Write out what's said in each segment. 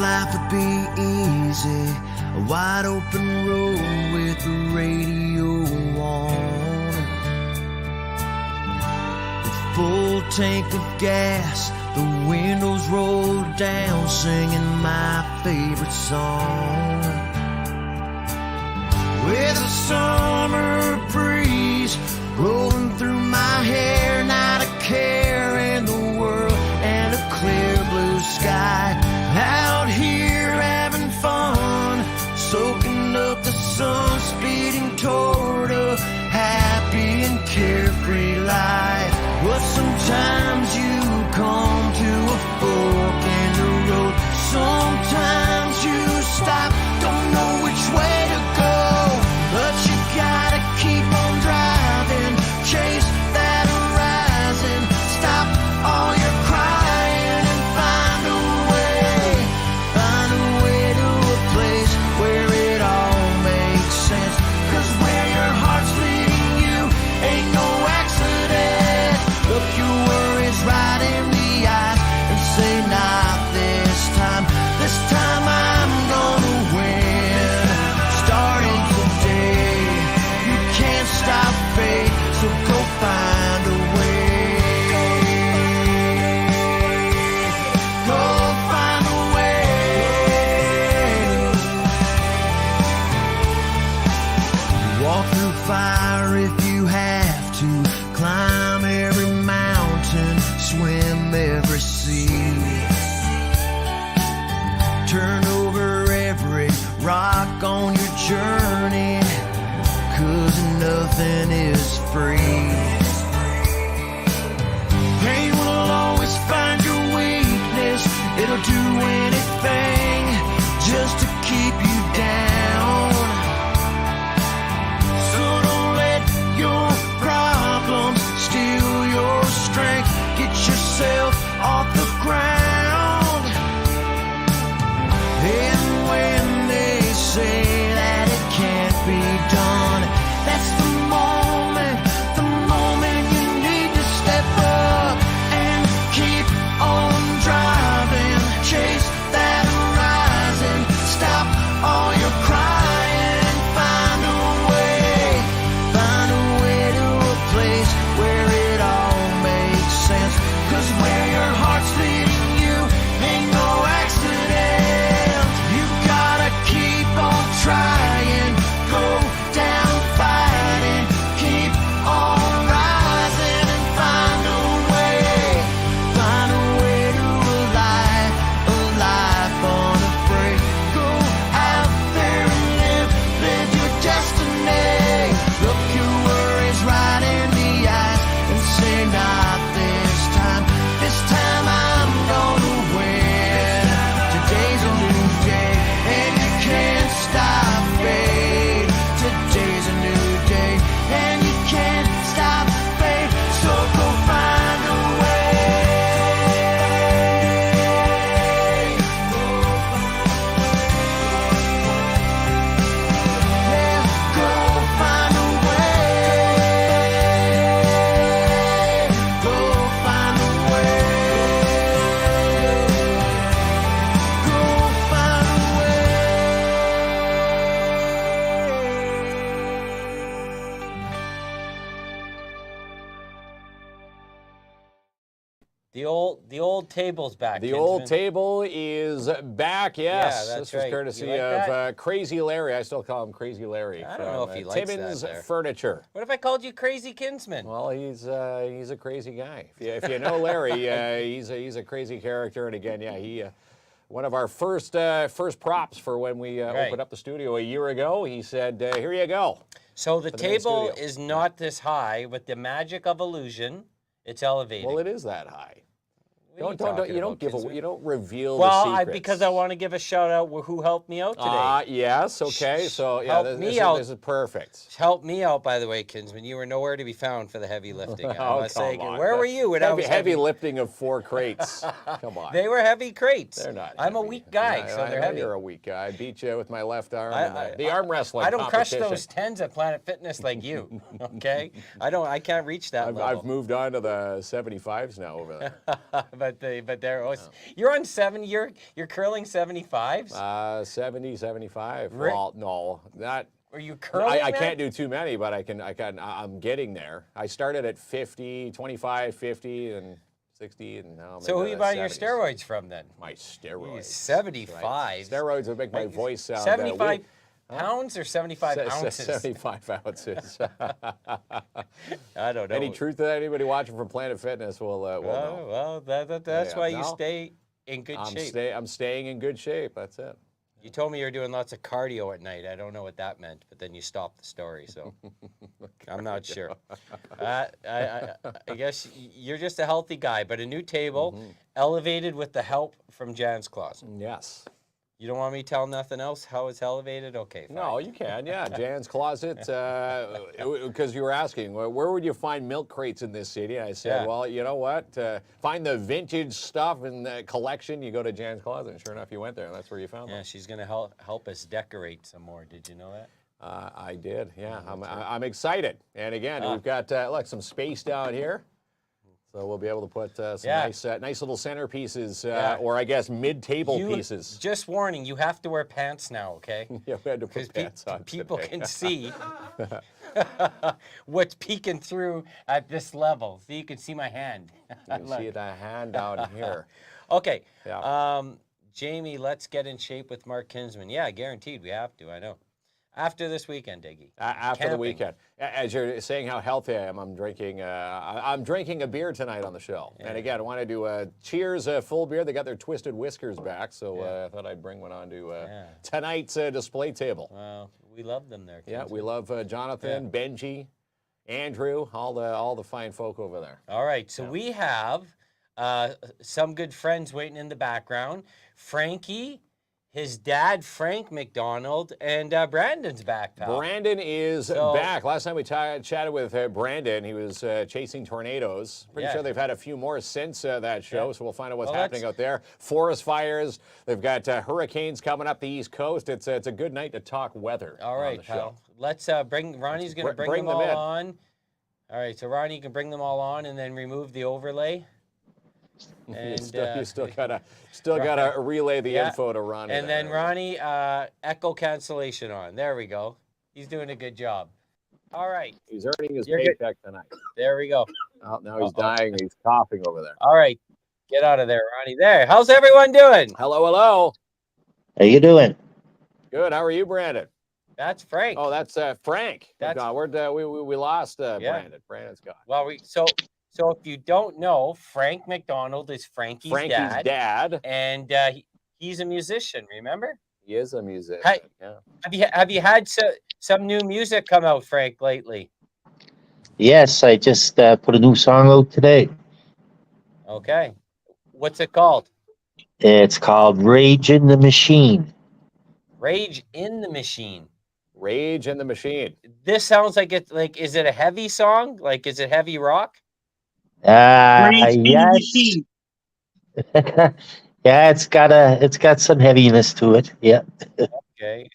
life would be easy, a wide open road with the radio on. A full tank of gas, the windows rolled down, singing my favorite song. With a summer breeze rolling through my hair, not a care in the world, and a clear blue sky. Out here having fun, soaking up the sun, speeding toward a happy and carefree life. But sometimes you come to a fork in the road. Sometimes you stop, don't know which way to go, but you gotta keep on driving, chase that horizon, stop all your crying and find a way to a place where it all makes sense. 'Cause where your heart's leading you ain't no accident. Look your worries right in the eyes and say, not this time. This time I'm gonna win. Starting today, you can't stop fate, so go find a way. Go find a way. Walk through fire if you have to, climb every mountain, swim every sea. Turn over every rock on your journey, 'cause nothing is free. Pain will always find your weakness, it'll do anything just to keep you down. So don't let your problems steal your strength, get yourself off the ground. And when they say that it can't be done, that's the moment you need to step up and keep on driving, chase that horizon, stop all your crying, find a way to a place where it all makes sense. 'Cause where your heart's leading you ain't no accident. You gotta keep on trying, go down fighting, keep on rising and find a way to a life unafraid. Go out there and live your destiny. Look your worries right in the eyes and say, not this time. This time I'm gonna win. Today's a new day and you can't stop fate. Today's a new day and you can't stop fate. So go find a way. Yeah, go find a way. Go find a way. Go find a way. The old table's back. The Kinsman. old table is back, yes. Yeah, that's this was right. courtesy You like of Crazy Larry. I still call him Crazy Larry. I don't know if he likes that Tibbins there. Furniture. What if I called you Crazy Kinsman? Well, he's a crazy guy. If you know Larry, he's a crazy character. And again, yeah, he one of our first props for when we opened up the studio a year ago. He said, "Here you go." So the the main table studio. is not this high. With the magic of illusion, it's elevated. Well, it is that high. What are You don't talking about, you don't reveal Well, the secrets. because I want to give a shout out who helped me out today. Yes, okay. So yeah, Help me out. This is perfect. Help me out, by the way, Kinsman. You were nowhere to be found for the heavy lifting. I Oh, must say, come on. where were you when I was Heavy lifting of 4 crates. Come on. They were heavy crates. They're not. I'm a heavy. weak guy, Yeah, so I they're know heavy. You're a weak guy. I beat you with my left arm. I- the arm wrestling. I don't crush competition. those 10s at Planet Fitness like you. Okay, I can't reach that level. I've moved on to the 75s now over there. But but they're you're on 70. You're curling 75s. 70, 75. Rick- Well, no, not. Are you curling? I man? can't do too many, but I'm getting there. I started at 50, 25, 50, and 60, and now. So who are you buying your steroids from then? My steroids. 75. Right? Steroids would make my voice sound. 75 pounds or 75 ounces? 75 ounces. I don't know. Any truth to that? Anybody watching from Planet Fitness will know. Well, that's why you stay in good shape. I'm staying in good shape. That's it. You told me you were doing lots of cardio at night. I don't know what that meant, but then you stopped the story, so I'm not sure. I guess you're just a healthy guy, but a new table, elevated with the help from Jan's Closet. Yes. You don't want me to tell nothing else how it's elevated? Okay, fine. No, you can. Yeah, Jan's Closet. Because you were asking, where would you find milk crates in this city? I said, well, you know what? Find the vintage stuff in the collection. You go to Jan's Closet, and sure enough, you went there, and that's where you found them. Yeah, she's going to help us decorate some more. Did you know that? I did. Yeah, I'm excited. And again, we've got look, some space down here. So we'll be able to put some nice little centerpieces, or I guess mid-table pieces. Just warning, you have to wear pants now, okay? Yeah, we had to put pants on people today. can see what's peeking through at this level. So you can see my hand. You can see the hand down here. Okay. Yeah. Jamie, let's get in shape with Mark Kinsman. Yeah, guaranteed. We have to. I know. After this weekend, Diggy. After the weekend. As you're saying how healthy I am, I'm drinking a beer tonight on the show. Yeah. And again, I want to do a Cheers full beer. They got their Twisted Whiskers back, so I thought I'd bring one on to tonight's display table. Well, we love them there, Kinsman. Yeah, we love Jonathan, Benji, Andrew, all the fine folk over there. All right, so we have some good friends waiting in the background. Frankie, his dad, Frank MacDonald, and Brandon's back, pal. Brandon is back. Last time we chatted with Brandon, he was chasing tornadoes. Pretty sure they've had a few more since that show, so we'll find out what's happening out there. Forest fires. They've got hurricanes coming up the East Coast. It's a good night to talk weather. All right, on the pal. show. Let's Ronnie's going to bring them all on. All right, so Ronnie can bring them all on and then remove the overlay. And you still gotta relay the info to Ronnie. And then Ronnie, echo cancellation on. There we go. He's doing a good job. All right. He's earning his paycheck tonight. There we go. Oh, now he's dying. He's coughing over there. All right. Get out of there, Ronnie. There. How's everyone doing? Hello, hello. How you doing? Good. How are you, Brandon? That's Frank. Oh, that's Frank. That's we lost Brandon. Brandon's gone. Well, So if you don't know, Frank MacDonald is Frankie's dad. And he's a musician, remember? He is a musician. Have you had some new music come out, Frank, lately? Yes, I just put a new song out today. Okay. What's it called? It's called Rage in the Machine. Rage in the Machine. Rage in the Machine. This sounds like is it a heavy song? Like, is it heavy rock? Yes. Yeah, it's got some heaviness to it. Yeah. Okay.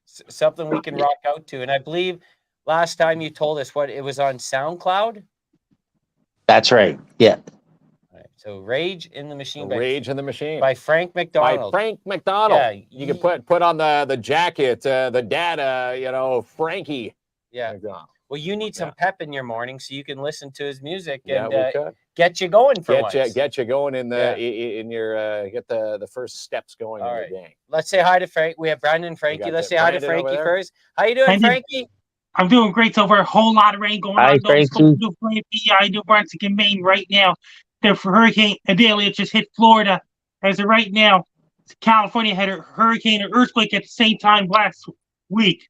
Something we can rock out to. And I believe last time you told us it was on SoundCloud? That's right. Yeah. All right. So Rage in the Machine. Rage in the Machine. By Frank MacDonald. By Frank MacDonald. Yeah, you can put on the jacket, the dad, Frankie. Yeah. MacDonald. Well, you need some pep in your morning so you can listen to his music and we get you going for once. Get you going in your get the first steps going in your day. Let's say hi to Frank. We have Brandon and Frankie. Let's say hi to Frankie first. How you doing, Frankie? I'm doing great so far. A whole lot of rain going on. New Brunswick and Maine right now. The Hurricane Adelia just hit Florida. As of right now, California had a hurricane and earthquake at the same time last week.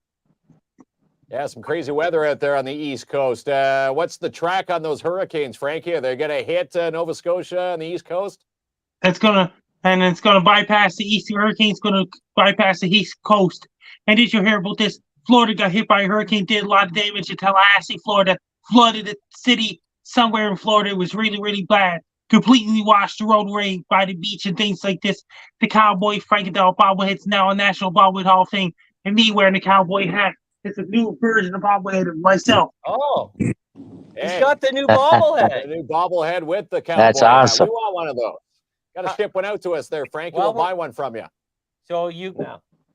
Yeah, some crazy weather out there on the East Coast. What's the track on those hurricanes, Frankie? Are they going to hit Nova Scotia on the East Coast? It's gonna bypass the East. The hurricane's gonna bypass the East Coast. And did you hear about this? Florida got hit by a hurricane, did a lot of damage in Tallahassee, Florida, flooded the city somewhere in Florida. It was really, really bad. Completely washed the roadway by the beach and things like this. The Cowboy Frankenthal bobblehead's now a National Bobblehead Hall of Fame, and me wearing the cowboy hat. It's a new version of bobblehead of myself. Oh, he's got the new bobblehead. The new bobblehead with the cowboy. That's awesome. We want one of those. Got to ship one out to us there, Frankie. Well, we'll buy one from you. So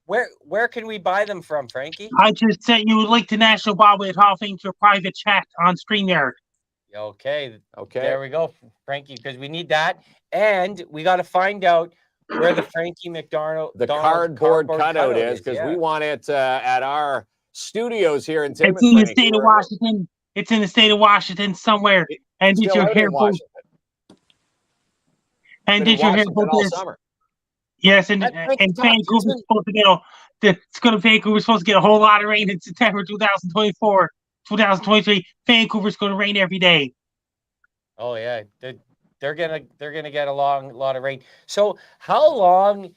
where can we buy them from, Frankie? I just sent you a link to National Bobblehead Hall of Fame to a private chat on StreamYard. Okay. Okay. There we go, Frankie, because we need that. And we got to find out where the Frankie MacDonald cardboard cutout is, because we want it at our studios here in Timmins. It's in the state of Washington. It's in the state of Washington somewhere. And did you hear about this? Summer. Yes, and Vancouver's supposed to get Vancouver's supposed to get a whole lot of rain in September 2024, 2023. Vancouver's going to rain every day. Oh yeah, they're gonna get a lot of rain. So how long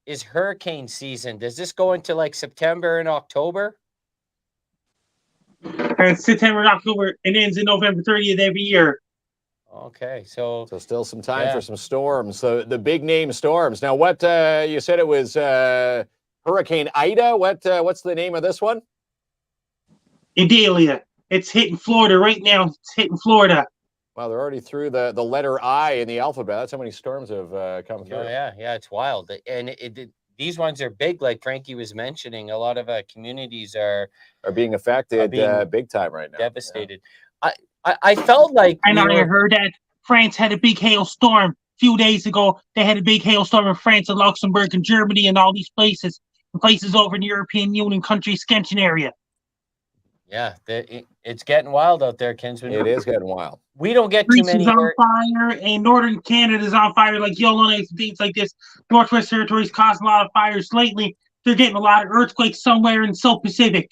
is hurricane season? Does this go into like September and October? And September and October, and ends in November 30th every year. Okay, so still some time for some storms. So the big name storms. Now, what you said it was Hurricane Ida. What's the name of this one? Idalia. It's hitting Florida right now. It's hitting Florida. Well, they're already through the letter I in the alphabet. That's how many storms have come through. Oh, yeah, it's wild. And these ones are big, like Frankie was mentioning. A lot of communities are being affected big time right now. Devastated. Yeah. I felt like... I heard that France had a big hailstorm a few days ago. They had a big hailstorm in France and Luxembourg and Germany and all these places. And places over in the European Union country Scansion area. Yeah, it's getting wild out there, Kinsman. It is getting wild. We don't get Greece too many... is on fire, and Northern Canada's on fire, like Yellowknife and things like this. Northwest Territories causing a lot of fires lately. They're getting a lot of earthquakes somewhere in the South Pacific.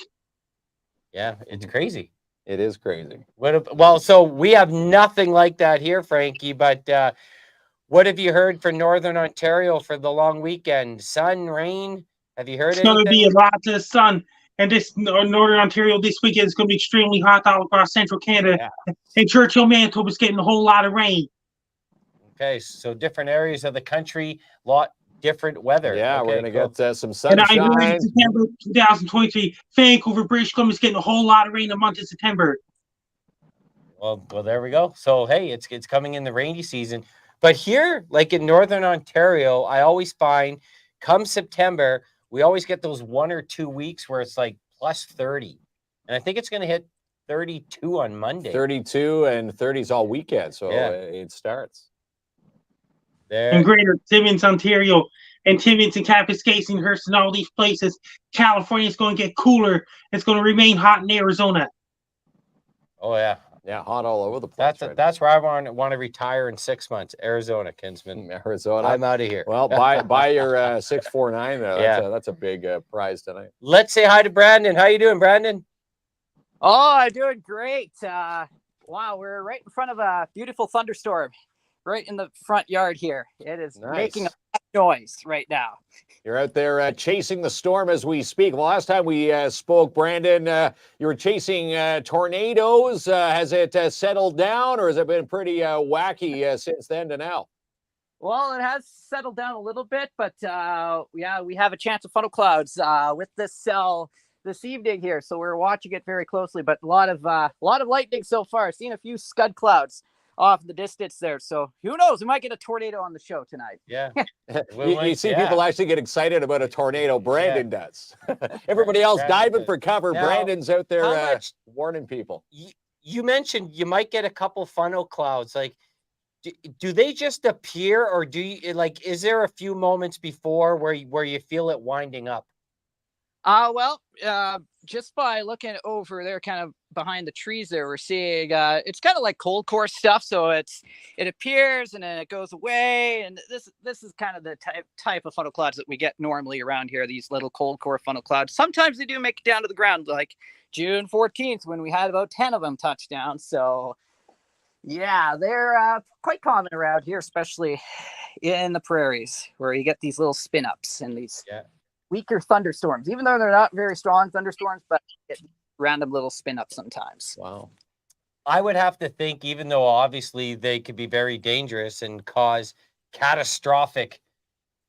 Yeah, it's crazy. It is crazy. Well, so we have nothing like that here, Frankie, but what have you heard for Northern Ontario for the long weekend? Sun, rain? Have you heard anything? It's going to be a lot of sun. And this Northern Ontario this weekend is going to be extremely hot all across central Canada. Yeah. And Churchill, Manitoba is getting a whole lot of rain. Okay, so different areas of the country, different weather. Yeah, okay, we're going to get some sunshine. And I heard in September 2023, Vancouver, British Columbia is getting a whole lot of rain in the month of September. Well, there we go. So, hey, it's coming in the rainy season. But here, like in Northern Ontario, I always find come September, we always get those 1 or 2 weeks where it's like plus 30. And I think it's going to hit 32 on Monday. 32 and 30s all weekend. So it starts. There. In Greater Timmins, Ontario, and Timmins and Kapuskasing, and all these places, California is going to get cooler. It's going to remain hot in Arizona. Oh, yeah. Yeah, hot all over the place. That's where I want to retire in 6 months. Arizona, Kinsman. Arizona. I'm out of here. Well, buy your 649 though. That's a big prize tonight. Let's say hi to Brandon. How you doing, Brandon? Oh, I'm doing great. Wow, we're right in front of a beautiful thunderstorm, right in the front yard here. It is making a noise right now. You're out there chasing the storm as we speak. The last time we spoke, Brandon, you were chasing tornadoes. Has it settled down, or has it been pretty wacky since then to now? Well, it has settled down a little bit, but we have a chance of funnel clouds with this cell this evening here, so we're watching it very closely. But a lot of lightning so far. Seen a few scud clouds off in the distance there, so who knows? We might get a tornado on the show tonight. Yeah. you see people actually get excited about a tornado. Brandon does. Everybody else diving for cover. Now, Brandon's out there warning people. You mentioned you might get a couple funnel clouds. Like, do they just appear, or do you is there a few moments before where you feel it winding up? Just by looking over there, kind of behind the trees there, we're seeing it's kind of like cold core stuff. So it appears and then it goes away, and this is kind of the type of funnel clouds that we get normally around here. These little cold core funnel clouds. Sometimes they do make it down to the ground, like June 14th when we had about 10 of them touch down. So yeah, they're quite common around here, especially in the prairies where you get these little spin ups and these. Yeah. Weaker thunderstorms, even though they're not very strong thunderstorms, but random little spin up sometimes. Wow. I would have to think, even though obviously they could be very dangerous and cause catastrophic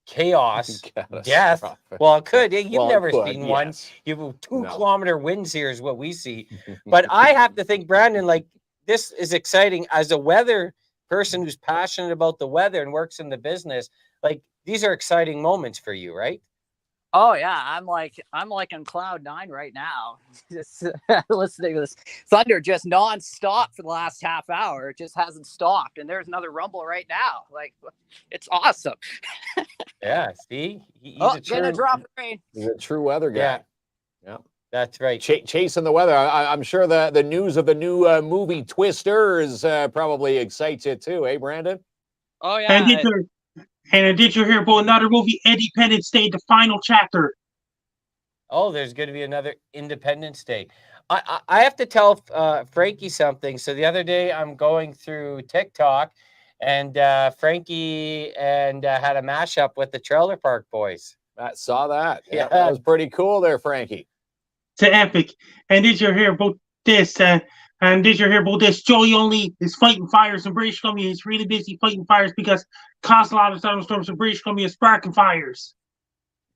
chaos, death. Well, it could. You've never seen one. You have 2 kilometer winds here is what we see. But I have to think, Brandon, like this is exciting as a weather person who's passionate about the weather and works in the business, like these are exciting moments for you, right? Oh yeah, I'm like on cloud 9 right now, just listening to this thunder just nonstop for the last half hour. It just hasn't stopped, and there's another rumble right now. Like, it's awesome. Yeah, see, he's a getting a true, drop of rain. He's a true weather guy. Yeah, that's right. Chasing the weather. I'm sure the news of the new movie Twisters probably excites you too, eh, Brandon? Oh yeah. And did you hear about another movie, Independence Day, the final chapter? Oh, there's going to be another Independence Day. I have to tell Frankie something. So the other day I'm going through TikTok, and Frankie and had a mashup with the Trailer Park Boys. I saw that. Yeah. That was pretty cool there, Frankie. It's epic. And did you hear about this? Joey Only is fighting fires in British Columbia. He's really busy fighting fires because caused a lot of thunderstorms in British Columbia, sparking fires.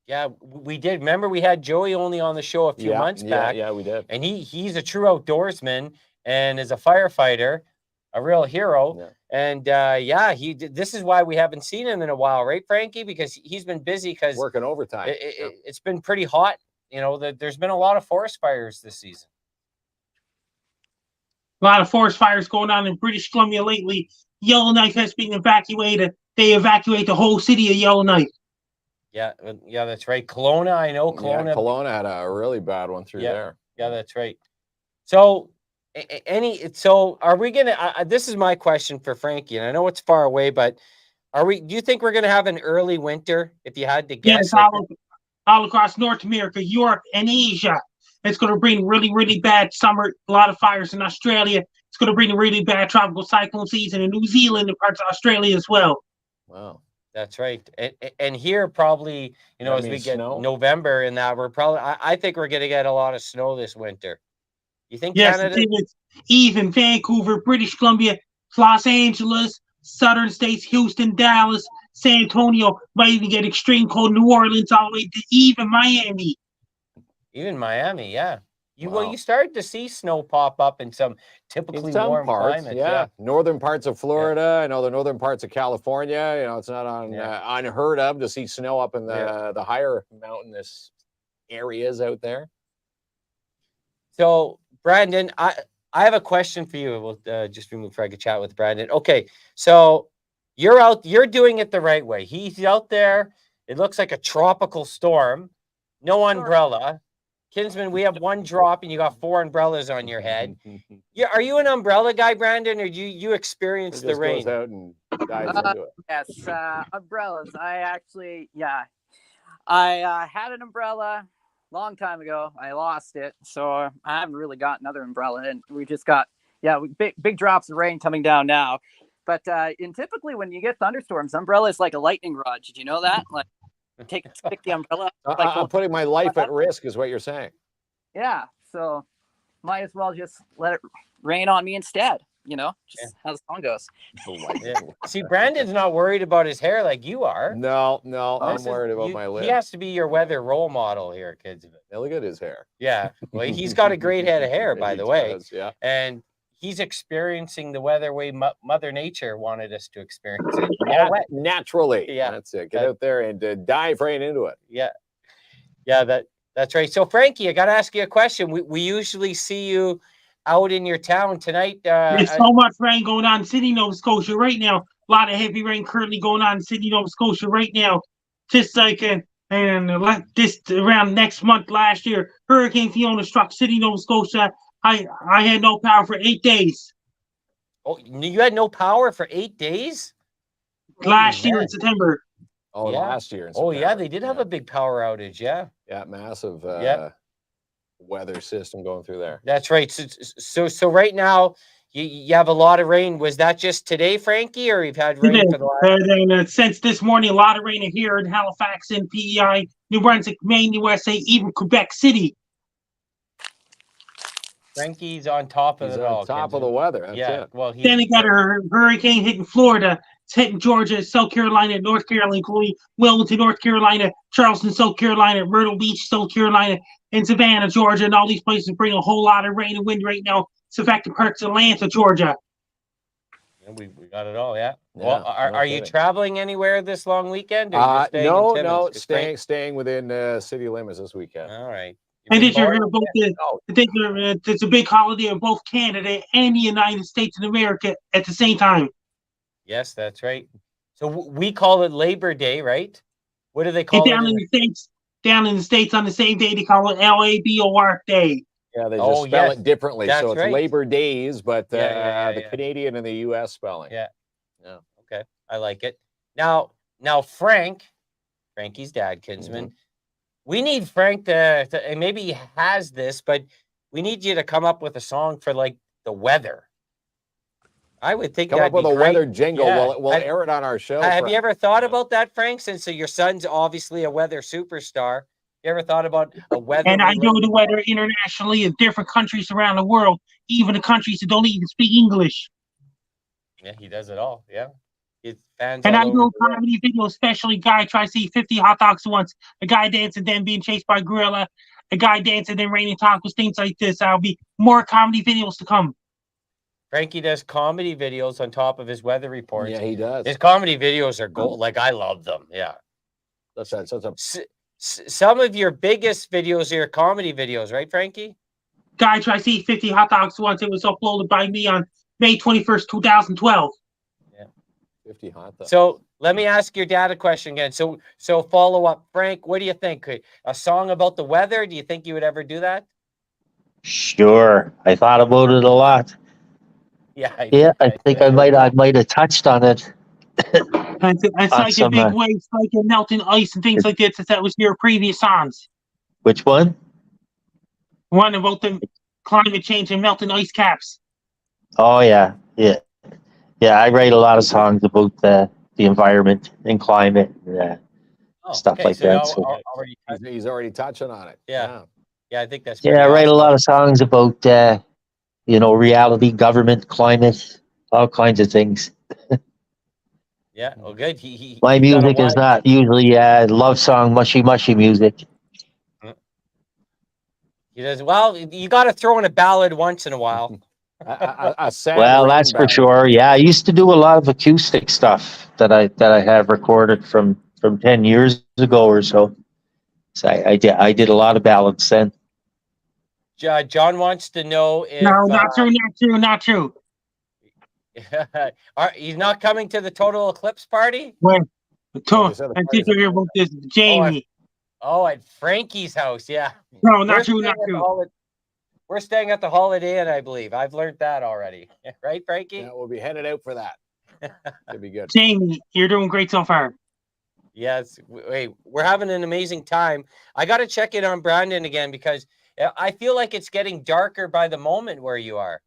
Yeah, we did. Remember, we had Joey Only on the show a few months back. Yeah, we did. And he's a true outdoorsman and is a firefighter, a real hero. Yeah. And this is why we haven't seen him in a while, right, Frankie? Because he's been busy because working overtime. It's been pretty hot. You know, there's been a lot of forest fires this season. A lot of forest fires going on in British Columbia lately. Yellowknife has been evacuated. They evacuate the whole city of Yellowknife. Yeah, that's right. Kelowna, I know. Kelowna had a really bad one through there. Yeah, that's right. So, are we gonna? This is my question for Frankie, and I know it's far away, but do you think we're gonna have an early winter? If you had to guess, yes, all across North America, Europe, and Asia. It's going to bring really, really bad summer, a lot of fires in Australia. It's going to bring a really bad tropical cyclone season in New Zealand and parts of Australia as well. Wow. That's right. And here probably, as we get November and that, I think we're going to get a lot of snow this winter. You think Canada? Yes, even Vancouver, British Columbia, Los Angeles, Southern States, Houston, Dallas, San Antonio, might even get extreme cold, New Orleans, all the way to even Miami. Even Miami, yeah. Wow. You started to see snow pop up in some typically warm climates. Yeah. Northern parts of Florida. I know the northern parts of California. It's not unheard of to see snow up in the higher mountainous areas out there. So, Brandon, I have a question for you. We'll just remove before I can chat with Brandon. Okay, so you're doing it the right way. He's out there. It looks like a tropical storm. No umbrella. Kinsman, we have one drop and you got 4 umbrellas on your head. Are you an umbrella guy, Brandon, or do you experience the rain? Goes out and dives into it. Yes, umbrellas. I had an umbrella a long time ago. I lost it, so I haven't really got another umbrella. And we just got big drops of rain coming down now. But typically when you get thunderstorms, umbrella is like a lightning rod. Did you know that? Like, stick the umbrella. I'm putting my life at risk, is what you're saying. Yeah, so might as well just let it rain on me instead. Just how the song goes. See, Brandon's not worried about his hair like you are. No, I'm worried about my lip. He has to be your weather role model here, kids. Now look at his hair. Yeah, well, he's got a great head of hair, by the way. Does, yeah. And he's experiencing the weather way Mother Nature wanted us to experience it. Naturally. Yeah. That's it. Get out there and dive right into it. Yeah, that's right. So, Frankie, I got to ask you a question. We usually see you out in your town tonight. There's so much rain going on in Sydney, Nova Scotia right now. A lot of heavy rain currently going on in Sydney, Nova Scotia right now. Just like this around next month last year, Hurricane Fiona struck Sydney, Nova Scotia. I had no power for 8 days. Oh, you had no power for 8 days? Last year in September. Oh, yeah. Last year in September. Oh, yeah, they did have a big power outage, yeah. Yeah, massive weather system going through there. That's right. So right now, you have a lot of rain. Was that just today, Frankie, or you've had rain for the last... since this morning, a lot of rain here in Halifax and PEI, New Brunswick, Maine, USA, even Quebec City. Frankie's on top of it all. On top of the weather. That's it. Well, then he got a hurricane hitting Florida. It's hitting Georgia, South Carolina, North Carolina, including Wilmington, North Carolina, Charleston, South Carolina, Myrtle Beach, South Carolina, and Savannah, Georgia, and all these places bring a whole lot of rain and wind right now. It's affecting parts of Atlanta, Georgia. Yeah, we got it all. Yeah. Yeah, Well, no are you kidding. traveling anywhere this long weekend? Or are you just staying in No, Timmins? no, 'Cause Frank- staying within city limits this weekend. All right. You And been did you hear bored? about the? Oh. I think it's a big holiday in both Canada and the United States of America at the same time. Yes, that's right. So we call it Labor Day, right? What do they And call down it? in the states, on the same day they call it LABOR Day. Yeah, they just Oh, spell yes, it differently. that's So it's right. Labor Days, but Yeah, the Canadian and the U.S. spelling. Yeah. Yeah. Okay, I like it. Now, Frankie's dad, Kinsman. We need Frank to, and maybe he has this, but we need you to come up with a song for like the weather. I would think Come that'd up with be a great. weather jingle. Yeah. We'll air it on our show. Have you ever thought about that, Frank? Since your son's obviously a weather superstar, you ever thought about a weather? And I know the weather internationally in different countries around the world, even the countries that don't even speak English. Yeah, he does it all. Yeah. His fans And all I over know the world. comedy videos, especially guy tries to eat 50 hot dogs at once, a guy dancing, then being chased by a gorilla, a guy dancing, then raining tacos, things like this. There'll be more comedy videos to come. Frankie does comedy videos on top of his weather reports. Yeah, he does. His comedy videos are gold. Like, I love them. Yeah. That's a Some of your biggest videos are your comedy videos, right, Frankie? Guy tries to eat 50 hot dogs at once. It was uploaded by me on May 21st, 2012. 50 hot dogs. So let me ask your dad a question again. So follow up, Frank. What do you think? A song about the weather? Do you think you would ever do that? Sure. I thought about it a lot. Yeah. I think I might have touched on it. It's like a big waves, like a melting ice and things like this. That was your previous songs. Which one? One about the climate change and melting ice caps. Oh yeah. I write a lot of songs about the environment and climate, stuff like that. So. He's already touching on it. Yeah, I think that's. Yeah, I write a lot of songs about reality, government, climate, all kinds of things. Yeah, well, good. My music is not usually love song, mushy music. He does well. You got to throw in a ballad once in a while. A sad Well, that's for ballad. sure. Yeah, I used to do a lot of acoustic stuff that I have recorded from 10 years ago or so. So I did a lot of ballads then. John wants to know if No, not true. He's not coming to the total eclipse party. When? He I said the think party's you hear about this, Jamie. Oh, at Frankie's house. Yeah. No, not We're true. We're staying at the Holiday Inn, I believe. I've learned that already. Right, Frankie? Yeah, we'll be headed out for that. It'll be good. Jamie, you're doing great so far. Yes. Wait, we're having an amazing time. I got to check in on Brandon again because I feel like it's getting darker by the moment where you are.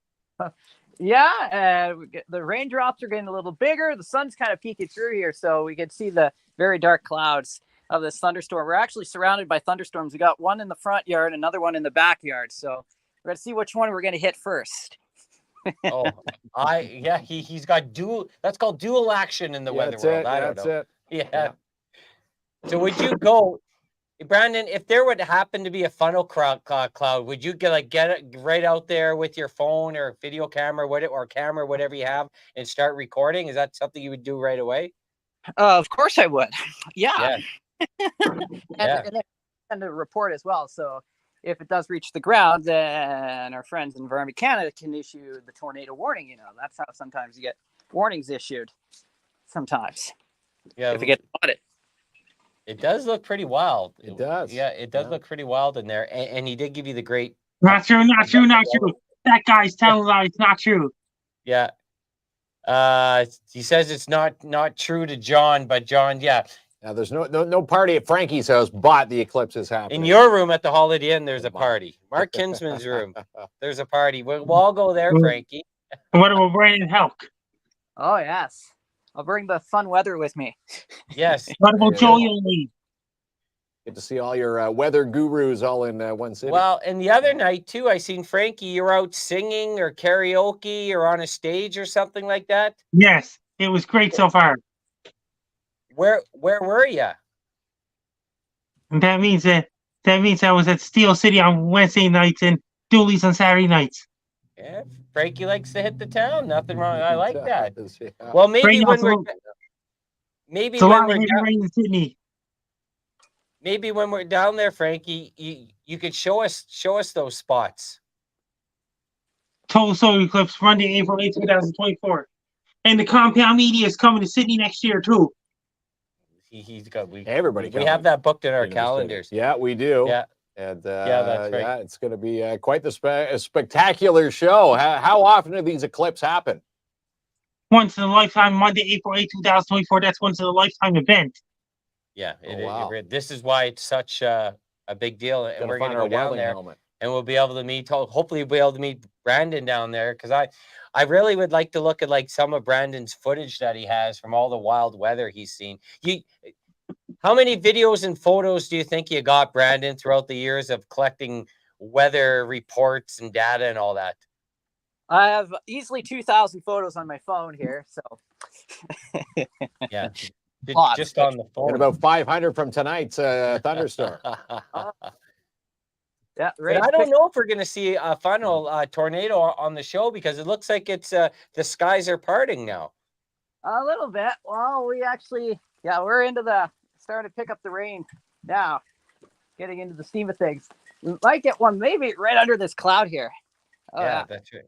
Yeah, the raindrops are getting a little bigger. The sun's kind of peeking through here, so we can see the very dark clouds of this thunderstorm. We're actually surrounded by thunderstorms. We got one in the front yard, another one in the backyard. So we're gonna see which one we're gonna hit first. He's got dual. That's called dual action in the weather world. I don't know. Yeah. So would you go, Brandon? If there would happen to be a funnel cloud, would you get it right out there with your phone or video camera, whatever you have, and start recording? Is that something you would do right away? Of course I would. Yeah. And a report as well. So if it does reach the ground, then our friends in Environment Canada can issue the tornado warning. That's how sometimes you get warnings issued. Sometimes. Yeah. If it gets spotted. It does look pretty wild. It does. Yeah, it does look pretty wild in there. And he did give you the great. Not true. That guy's telling lies. Not true. Yeah. He says it's not true to John, but John, yeah. Now there's no party at Frankie's house, but the eclipse is happening. In your room at the Holiday Inn, there's a party. Mark Kinsman's room, there's a party. We'll all go there, Frankie. And what about Brandon Helk? Oh yes, I'll bring the fun weather with me. Yes. What about Joey Lee? Get to see all your weather gurus all in one city. Well, and the other night too, I seen Frankie. You're out singing or karaoke or on a stage or something like that. Yes, it was great so far. Where were you? And that means I was at Steel City on Wednesday nights and Dooley's on Saturday nights. Yeah, Frankie likes to hit the town. Nothing wrong. I like that. Yeah. Well, maybe Right now, when it's we're a maybe it's a when lot we're of heavy down, rain in Sydney. maybe when we're down there, Frankie, you could show us those spots. Total solar eclipse Monday, April 8, 2024. And the compound media is coming to Sydney next year too. He's got Everybody we have coming that booked in our into the city. calendars. Yeah, we do. Yeah. And Yeah, that's right. Yeah, it's going to be quite the a spectacular show. How often do these eclipses happen? Once in a lifetime, Monday, April 8, 2024. That's once in a lifetime event. Yeah, Wow. this is why it's such a big deal, and we're going to find go our down welding there, helmet. and we'll be able to meet. Hopefully, we'll be able to meet Brandon down there because I really would like to look at like some of Brandon's footage that he has from all the wild weather he's seen. How many videos and photos do you think you got, Brandon, throughout the years of collecting weather reports and data and all that? I have easily 2,000 photos on my phone here, so Yeah, Lots. just on the phone. And about 500 from tonight's thunderstorm. yeah, But right. I don't know if we're going to see a final tornado on the show because it looks like it's the skies are parting now. A little bit. Well, we actually, we're into starting to pick up the rain now, getting into the steam of things. We might get one maybe right under this cloud here. Oh, Yeah, that's right.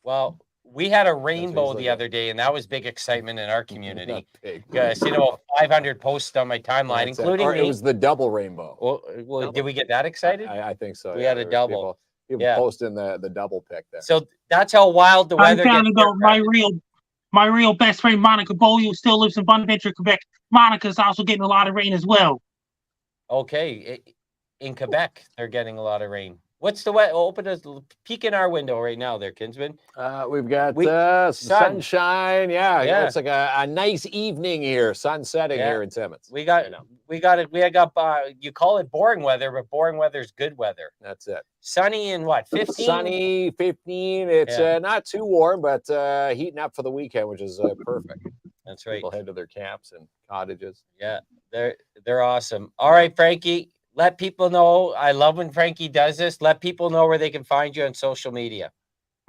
Well, we had a rainbow like the other day, and that was big excitement in our community. Big. Yes, 500 posts on my timeline, including or me. it was the double rainbow. Well, did we get that excited? I think so. We yeah. had a There was double. People posting the double pick there. So that's how wild the I weather found gets. out my real best friend Monica Beaulieu still lives in Bonaventure, Quebec. Monica's also getting a lot of rain as well. Okay, in Quebec, they're getting a lot of rain. What's the weather? Open a peek in our window right now, there, Kinsman. We've got sunshine. Yeah, Yeah. It's like a nice evening here, sun setting here in Timmins. We got it. We got you call it boring weather, but boring weather is good weather. That's it. Sunny and what? 15. Sunny, 15. It's not too warm, but heating up for the weekend, which is perfect. That's right. People head to their camps and cottages. Yeah, they're awesome. All right, Frankie. Let people know. I love when Frankie does this. Let people know where they can find you on social media.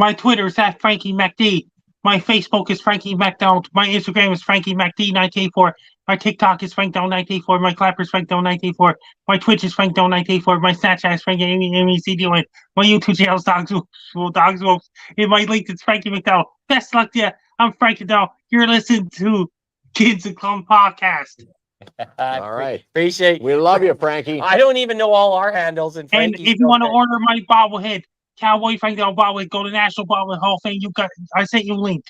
My Twitter is at Frankie MacD. My Facebook is Frankie MacDonald. My Instagram is Frankie MacD984. My TikTok is FrankDonald984. My Clapper is FrankDonald984. My Twitch is FrankDonald984. My Snapchat is Frankie MECDON. My YouTube channel is Dogs Wolves. And my link is Frankie MacDonald. Best luck to you. I'm Frankie MacDonald. You're listening to KINZ and KLOMP Podcast. All right. Appreciate. We love you, Frankie. I don't even know all our handles. And if you want to order my bobblehead, Cowboy Frank Down bobblehead, go to National Bobblehead Hall of Fame. I sent you a link.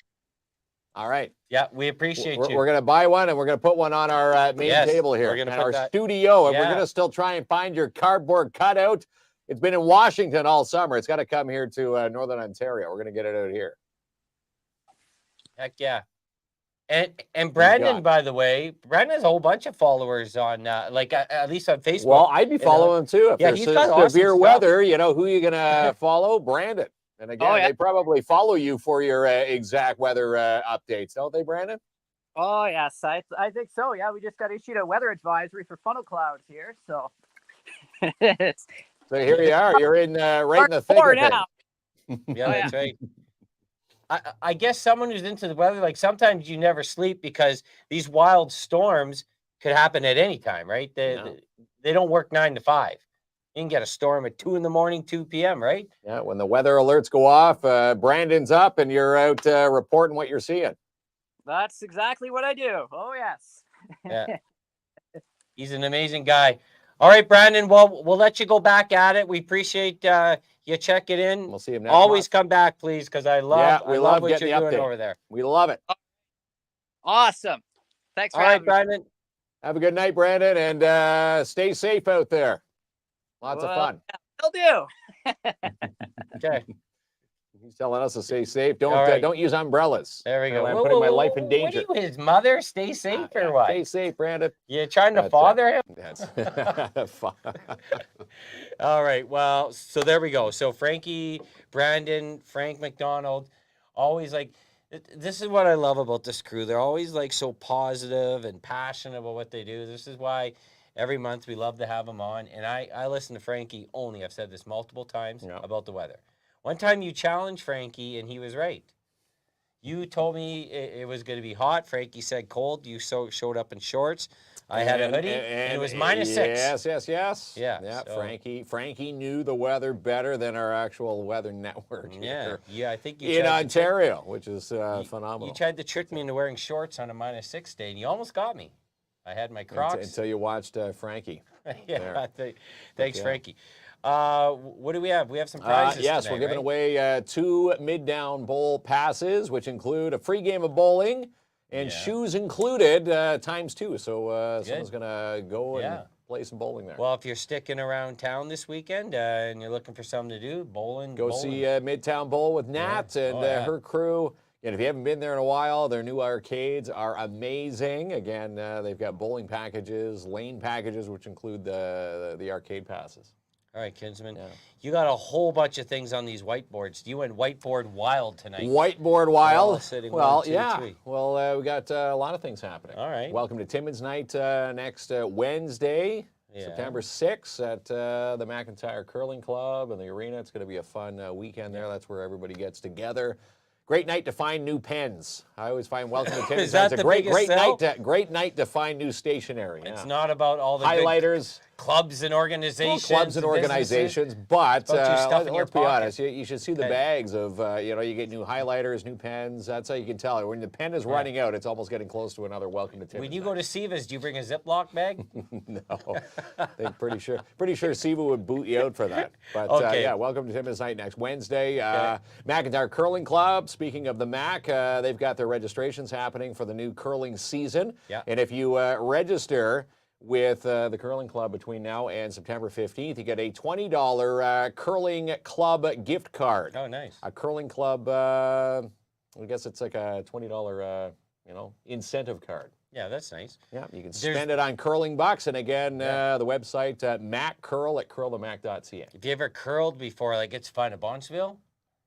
All right. Yeah, we appreciate you. We're going to buy one, and we're going to put one on our main table here in our studio, and we're Yeah. going to still try and find your cardboard cutout. It's been in Washington all summer. It's got to come here to Northern Ontario. We're going to get it out here. Heck yeah. And Brandon, by the way, Brandon has a whole bunch of followers on, at least on Facebook. Well, I'd be following him too. If yeah, there's he's got awesome severe stuff. weather, who are you going to follow? Brandon. And again, they probably follow you for your exact weather updates, don't they, Brandon? Oh, yes. I think so. Yeah, we just got issued a weather advisory for funnel clouds here. So, so here you are. You're in right in the thick of it. now. Yeah, that's right. I guess someone who's into the weather, like sometimes you never sleep because these wild storms could happen at any time, right? They don't work 9 to 5. You can get a storm at 2 a.m, 2 p.m., right? Yeah, when the weather alerts go off, Brandon's up and you're out reporting what you're seeing. That's exactly what I do. Oh, yes. Yeah. He's an amazing guy. All right, Brandon, well, we'll let you go back at it. We appreciate you checking in. We'll see you next Always month. come back, please, because I love what you're doing over there. We love it. Awesome. Thanks for having having me. Brandon. Have a good night, Brandon, and stay safe out there. Lots of fun. Will do. Okay. He's telling us to stay safe. Don't use umbrellas. There we go. I'm putting my life in danger. What are you, his mother? Stay safe or what? Stay safe, Brandon. You trying to father him? That's fine. All right. Well, so there we go. So Frankie, Brandon, Frank MacDonald, always like, this is what I love about this crew. They're always like so positive and passionate about what they do. This is why every month we love to have them on. And I listen to Frankie only. I've said this multiple times about the weather. One time you challenged Frankie, and he was right. You told me it was going to be hot. Frankie said cold. You showed up in shorts. I had a hoodie, and it was -6. Yes. Yeah. So, Frankie knew the weather better than our actual weather network yeah. here I think you in tried Ontario, which is phenomenal. You tried to trick me into wearing shorts on a -6 day, and you almost got me. I had my Crocs. Until you watched Frankie. Yeah. Thanks, Frankie. What do we have? We have some prizes Yes, today, we're giving right? away 2 mid-down bowl passes, which include a free game of bowling and shoes included ×2. So someone's going to go and play some bowling there. Well, if you're sticking around town this weekend and you're looking for something to do, bowling. Go see Midtown Bowl with Nat and her crew. And if you haven't been there in a while, their new arcades are amazing. Again, they've got bowling packages, lane packages, which include the arcade passes. All right, Kinsman. Yeah. You got a whole bunch of things on these whiteboards. You went whiteboard wild tonight. Whiteboard wild? Well, 1, 2, yeah. 3. Well, we got a lot of things happening. All right. Welcome to Timmins Night next Wednesday, September 6th at the McIntyre Curling Club and the arena. It's going to be a fun weekend there. That's where everybody gets together. Great night to find new pens. I always find Welcome to Timmins Night a great night to find new stationery. It's not about all the highlighters. Clubs and organizations. Well, clubs and organizations, but let's be honest, you should see the bags of, you get new highlighters, new pens. That's how you can tell. When the pen is running out, it's almost getting close to another Welcome to Timmins. When you go to Siva's, do you bring a Ziploc bag? No. I think pretty sure Siva would boot you out for that. But Welcome to Timmins Night next Wednesday. McIntyre Curling Club, speaking of the Mac, they've got their registrations happening for the new curling season. Yeah. And if you register with the Curling Club between now and September 15th, you get a $20 Curling Club gift card. Oh, nice. A Curling Club, I guess it's like a $20, incentive card. Yeah, that's nice. Yeah, you can spend it on curling bucks. And again, the website, MacCurl at curlthemac.ca. If you ever curled before, it's fun at Bontsville,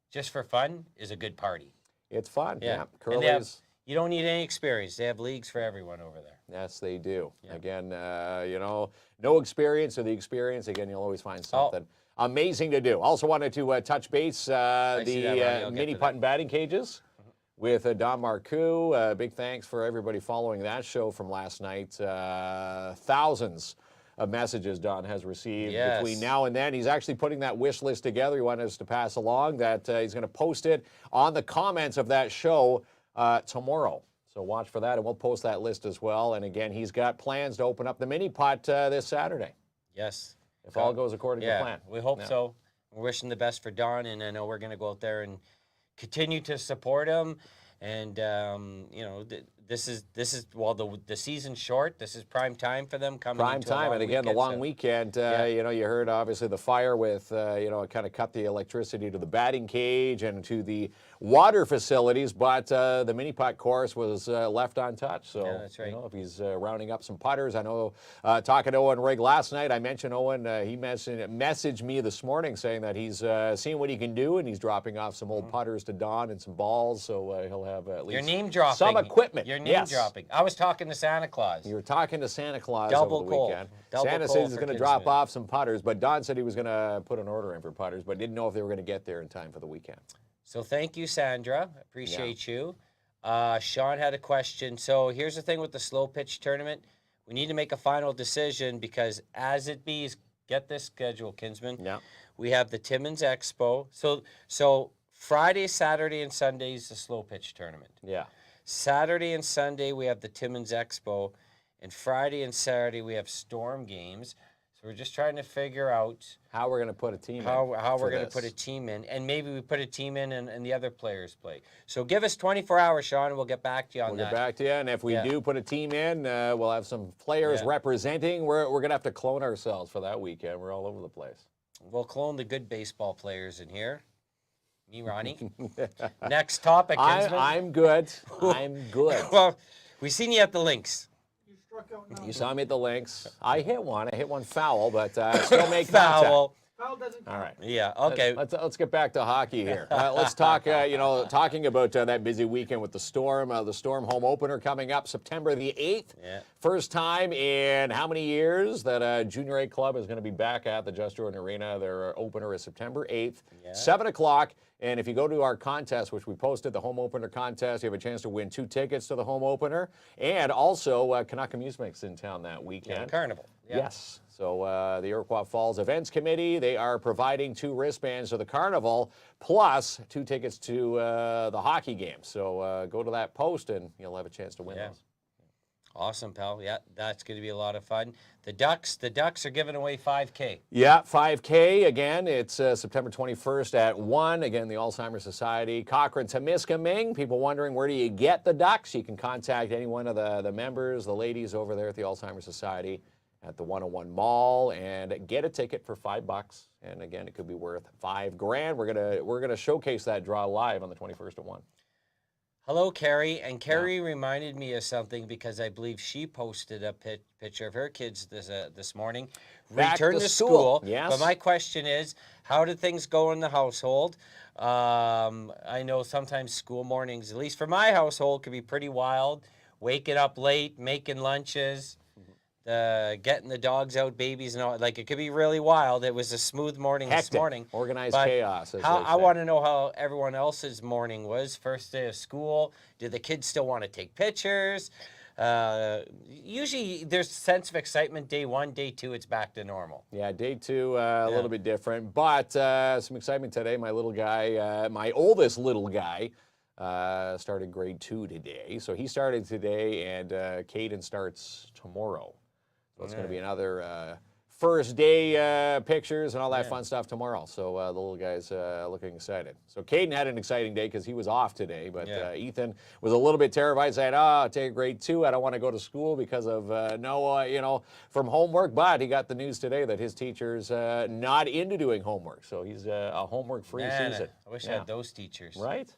just for fun, is a good party. It's fun. Yeah. Curlers. You don't need any experience. They have leagues for everyone over there. Yes, they do. Yeah. Again, no experience or the experience. Again, you'll always find something amazing to do. Also wanted to touch base the mini putt and batting cages with Don Marcoux. Big thanks for everybody following that show from last night. Thousands of messages Don has received between now and then. He's actually putting that wish list together. He wanted us to pass along that he's going to post it on the comments of that show tomorrow. So watch for that, and we'll post that list as well. And again, he's got plans to open up the mini pot this Saturday. Yes. If all goes according to plan. We hope so. We're wishing the best for Don, and I know we're going to go out there and continue to support him. And this is the season's short. This is prime time for them coming prime time, and again the long weekend. You heard obviously the fire with it kind of cut the electricity to the batting cage and to the water facilities, but the mini putt course was left untouched. So that's right. If he's rounding up some putters, I know talking to Owen Rigg last night, I mentioned Owen. He messaged me this morning saying that he's seeing what he can do, and he's dropping off some old putters to Don and some balls. So he'll have at least some equipment. Your name dropping. I was talking to Santa Claus. You were talking to Santa Claus over the weekend. Santa said he's going to drop off some putters, but Don said he was going to put an order in for putters, but didn't know if they were going to get there in time for the weekend. So thank you, Sandra. Appreciate you. Sean had a question. So here's the thing with the slow pitch tournament. We need to make a final decision because as it be, get this schedule, Kinsman. Yeah. We have the Timmins Expo. So Friday, Saturday, and Sunday is the slow pitch tournament. Yeah. Saturday and Sunday, we have the Timmins Expo. And Friday and Saturday, we have storm games. So we're just trying to figure out how we're going to put a team how we're going to put a team in. And maybe we put a team in and the other players play. So give us 24 hours, Sean, and we'll get back to you on that. We'll get back to you. And if we do put a team in, we'll have some players representing. We're going to have to clone ourselves for that weekend. We're all over the place. We'll clone the good baseball players in here. Me, Ronnie. Next topic, Kinsman. I'm good. I'm good. Well, we seen you at the links. You saw me at the links. I hit one. I hit one foul, but still make foul. All right. Yeah. Okay. Let's get back to hockey here. Let's talk. Talking about that busy weekend with the Storm. The Storm home opener coming up September the 8th. Yeah. First time in how many years that a Junior A club is going to be back at the Just Jordan Arena. Their opener is September 8th, 7 o'clock. And if you go to our contest, which we posted, the home opener contest, you have a chance to win 2 tickets to the home opener. And also, Kanaka Music's in town that weekend. Yeah, Carnival. Yeah. Yes. So the Iroquois Falls Events Committee, they are providing 2 wristbands to the Carnival, plus 2 tickets to the hockey game. So go to that post, and you'll have a chance to win those. Awesome, pal. Yeah, that's going to be a lot of fun. The Ducks are giving away 5K. Yeah, 5K. Again, it's September 21st at 1. Again, the Alzheimer's Society. Cochrane, Temiskaming. People wondering, where do you get the Ducks? You can contact any one of the members, the ladies over there at the Alzheimer's Society at the 101 Mall, and get a ticket for $5. And again, it could be worth $5,000. We're gonna showcase that draw live on the 21st at 1. Hello, Carrie. And Carrie reminded me of something because I believe she posted a picture of her kids this morning. Back Return to to school. Yes. But my question is, how did things go in the household? I know sometimes school mornings, at least for my household, can be pretty wild. Waking up late, making lunches. Getting the dogs out, babies, and all. Like, it could be really wild. It was a smooth morning Hectic. this morning. Organized But chaos. As I they say. want to know how everyone else's morning was. First day of school. Do the kids still want to take pictures? Usually there's a sense of excitement day 1, day 2, it's back to normal. Yeah, day 2, a little bit different. But some excitement today. My little guy, my oldest little guy, started grade 2 today. So he started today, and Caden starts tomorrow. So it's going to be another first day pictures and all that fun stuff tomorrow. So the little guy's looking excited. So Caden had an exciting day because he was off today. But Ethan was a little bit terrified, saying, I'll take grade 2. I don't want to go to school because of from homework. But he got the news today that his teacher's not into doing homework. So he's a homework-free season. I wish I had those teachers. Right?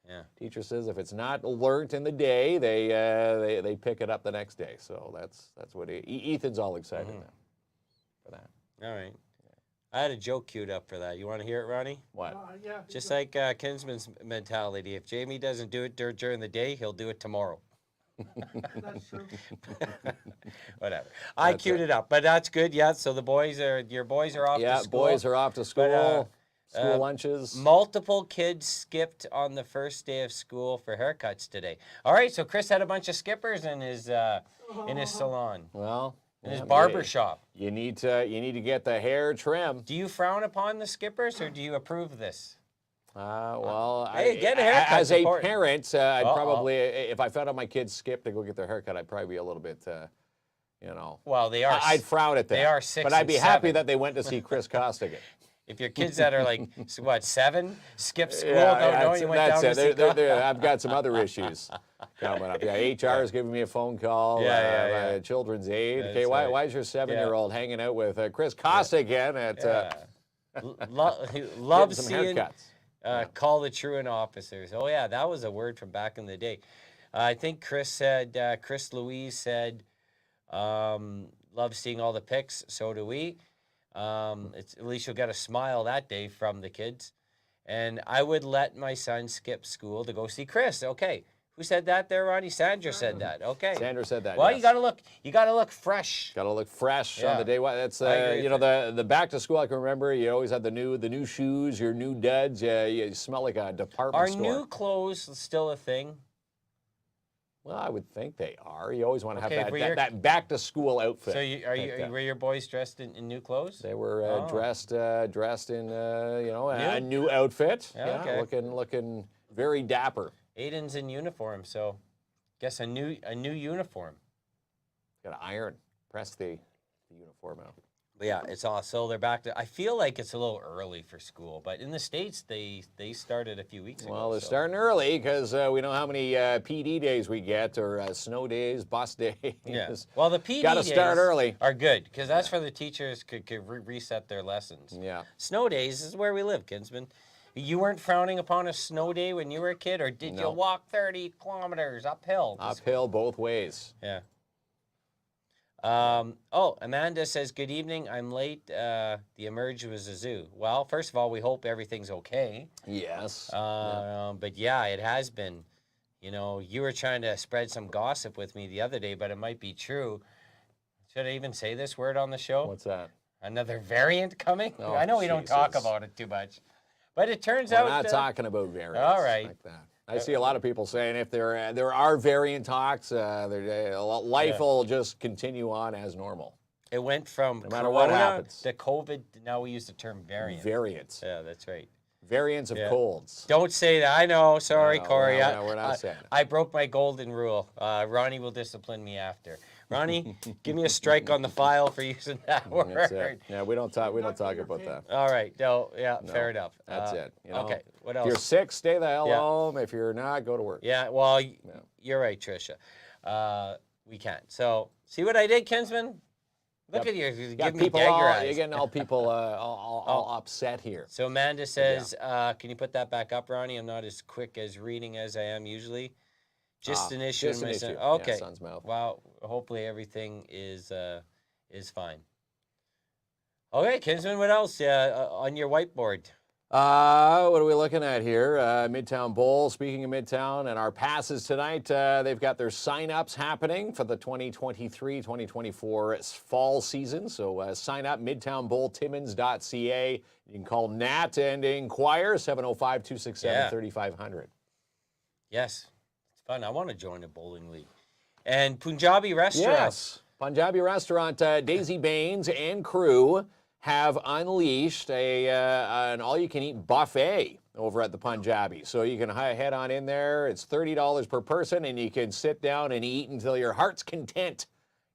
Yeah. Teacher says if it's not learned in the day, they pick it up the next day. So that's what Ethan's all excited now for that. All right. I had a joke queued up for that. You want to hear it, Ronnie? What? Yeah. Just like Kinsman's mentality. If Jamie doesn't do it during the day, he'll do it tomorrow. That's true. Whatever. I queued it up, but that's good. Yeah. So your boys are off to school. Boys are off to school. But, school lunches. Multiple kids skipped on the first day of school for haircuts today. All right, so Chris had a bunch of skippers in his salon, Well, in his barber shop. You need to get the hair trim. Do you frown upon the skippers, or do you approve this? Hey, get a haircut. As a important. parent, I'd probably, if I found out my kids skipped to go get their haircut, I'd probably be a little bit, Well, they are. I'd frown at that. They are 6 but I'd and be happy 7. that they went to see Chris Costigan. If your kids that are like, 7, skip school, knowing you went down to see I've got some other issues coming up. Yeah, HR is giving me a phone call. Children's aid. That's Okay, why right. is your 7-year-old hanging out with Chris Costigan at Love some seeing haircuts? call the truant officers. Oh yeah, that was a word from back in the day. I think Chris Louise said, love seeing all the pics. So do we. It's at least you'll get a smile that day from the kids. And I would let my son skip school to go see Chris. Okay. Who said that there, Ronnie? Sandra said that. Okay. Sandra said that. Well, yes. you gotta look fresh. Got to look fresh on Yeah. the day. That's I agree with the back to school. I can remember you always had the new shoes, your new duds. You smell like a department Are store. new clothes still a thing? Well, I would think they are. You always want to have Okay, but that back to school outfit. So were your boys dressed in new clothes? They were dressed in a new outfit. Yeah, okay. Looking very dapper. Aiden's in uniform, so guess a new uniform. Got to iron, press the uniform out. But yeah, it's all so they're back to. I feel like it's a little early for school, but in the States they started a few weeks ago. Well, they're so. starting early because we know how many PD days we get, or snow days, bus days. Yeah. Well, the PD got to start days early. are good because that's for the teachers could reset their lessons. Yeah. Snow days is where we live, Kinsman. You weren't frowning upon a snow day when you were a kid, or did you walk 30 kilometers uphill? Uphill both ways. Yeah. Oh, Amanda says, good evening. I'm late. The Emerge was a zoo. Well, first of all, we hope everything's okay. Yes. But yeah, it has been. You know, you were trying to spread some gossip with me the other day, but it might be true. Should I even say this word on the show? What's that? Another variant coming? Oh, I know we don't talk Jesus. about it too much. But it turns We're out... not talking about variants all right. like that. I see a lot of people saying if there are variant talks, life will just continue on as normal. It went from No matter what corona happens. to COVID. Now we use the term variant. Variants. Yeah, that's right. Variants of colds. Don't say that. I know. Sorry, No, Corey. we're not saying it. I broke my golden rule. Ronnie will discipline me after. Ronnie, give me a strike on the file for using that word. That's it. Yeah, we don't talk about that. All right. No, fair enough. That's it. You know, okay. What if you're else? sick, stay the hell home. If you're not, go to work. Yeah. Well, you're right, Tricia. We can't. So, see what I did, Kinsman? Look at you. You give me people dagger all, eyes. you're getting all people all upset here. So Amanda says, can you put that back up, Ronnie? I'm not as quick as reading as I am usually. Just an issue. Just an issue. Okay. Yeah, son's mouth. Well, hopefully everything is fine. Okay, Kinsman, what else on your whiteboard? What are we looking at here? Midtown Bowl. Speaking of Midtown and our passes tonight, they've got their sign-ups happening for the 2023-2024 fall season. So sign up, midtownbowltimmins.ca. You can call Nat and inquire, 705-267-3500. Yes, it's fun. I want to join a bowling league. And Punjabi restaurant. Yes, Punjabi restaurant, Daisy Baines and crew have unleashed an all-you-can-eat buffet over at the Punjabi. So you can head on in there. It's $30 per person, and you can sit down and eat until your heart's content.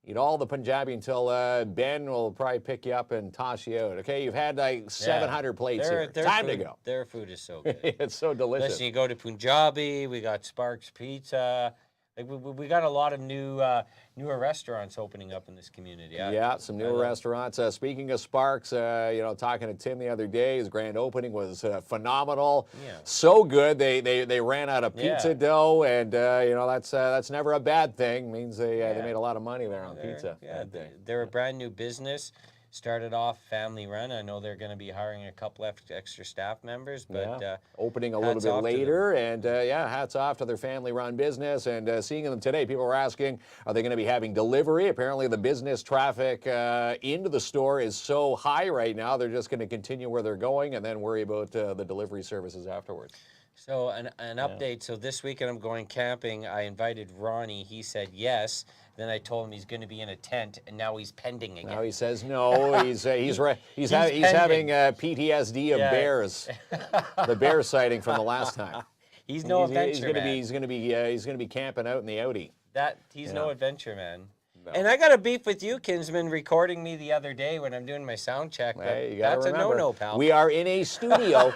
Eat all the Punjabi until Ben will probably pick you up and toss you out. Okay, you've had like 700 plates here. Time to go. Their food is so good. It's so delicious. Listen, you go to Punjabi, we got Sparks Pizza. Like we got a lot of newer restaurants opening up in this community. Yeah, some newer restaurants. Speaking of Sparks, talking to Tim the other day, his grand opening was phenomenal. Yeah. So good. They ran out of pizza dough, and that's never a bad thing. Means they made a lot of money there on pizza. Yeah, they're a brand new business. Started off family run. I know they're going to be hiring a couple extra staff members, but opening a little bit later. And hats off to their family run business. And seeing them today, people were asking, are they going to be having delivery? Apparently the business traffic into the store is so high right now, they're just going to continue where they're going and then worry about the delivery services afterwards. So an update. So this weekend I'm going camping. I invited Ronnie. He said yes. Then I told him he's going to be in a tent, and now he's pending again. Now he says no. He's having PTSD of bears, the bear sighting from the last time. He's no adventure man. He's going to be camping out in the Audi. He's no adventure man. No. And I got a beef with you, Kinsman, recording me the other day when I'm doing my sound check. Hey, that's remember, a no-no, pal. We are in a studio.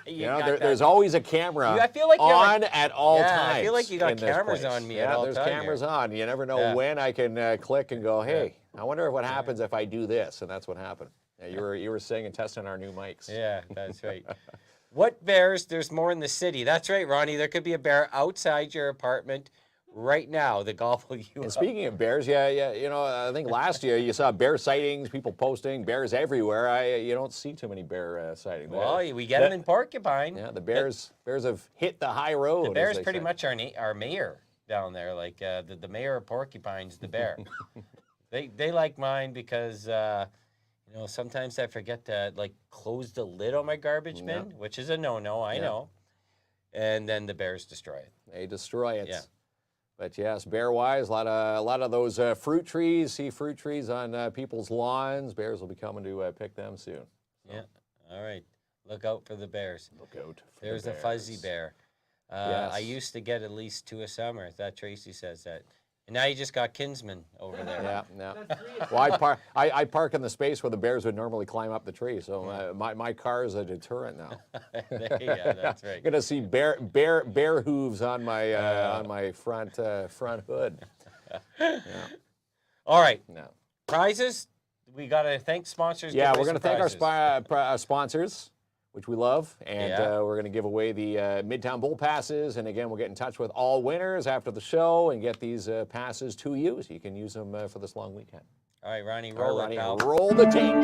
There's always a camera I feel like on at all times. I feel like you got cameras on me at all times. Yeah, there's cameras on. You never know when I can click and go, hey, I wonder what happens if I do this, and that's what happened. Yeah, you were saying and testing our new mics. Yeah, that's right. What bears? There's more in the city. That's right, Ronnie. There could be a bear outside your apartment right now. The golf will you. And speaking of bears, I think last year you saw bear sightings, people posting bears everywhere. You don't see too many bear sightings. Well, we get them in Porcupine. Yeah, the bears have hit the high road. The bear's pretty much our mayor down there. Like the mayor of Porcupine's the bear. They like mine because sometimes I forget to close the lid on my garbage bin, which is a no-no. I know. And then the bears destroy it. They destroy it. Yeah. But yes, bear-wise, a lot of those fruit trees on people's lawns. Bears will be coming to pick them soon. So. Yeah. All right. Look out for the bears. Look out for There's the bears. a fuzzy bear. Yes. I used to get at least 2 a summer. That Tracy says that. And now you just got Kinsman over there. Yeah. Well, I park in the space where the bears would normally climb up the tree, so my car is a deterrent now. Yeah, that's right. Gonna see bear hooves on my front hood. Yeah. All right. No. Prizes. We gotta thank sponsors. Yeah, we're gonna thank our sponsors. which we love. And we're going to give away the Midtown Bowl passes. And again, we'll get in touch with all winners after the show and get these passes to you so you can use them for this long weekend. All right, Ronnie, roll it, pal. Roll the tape.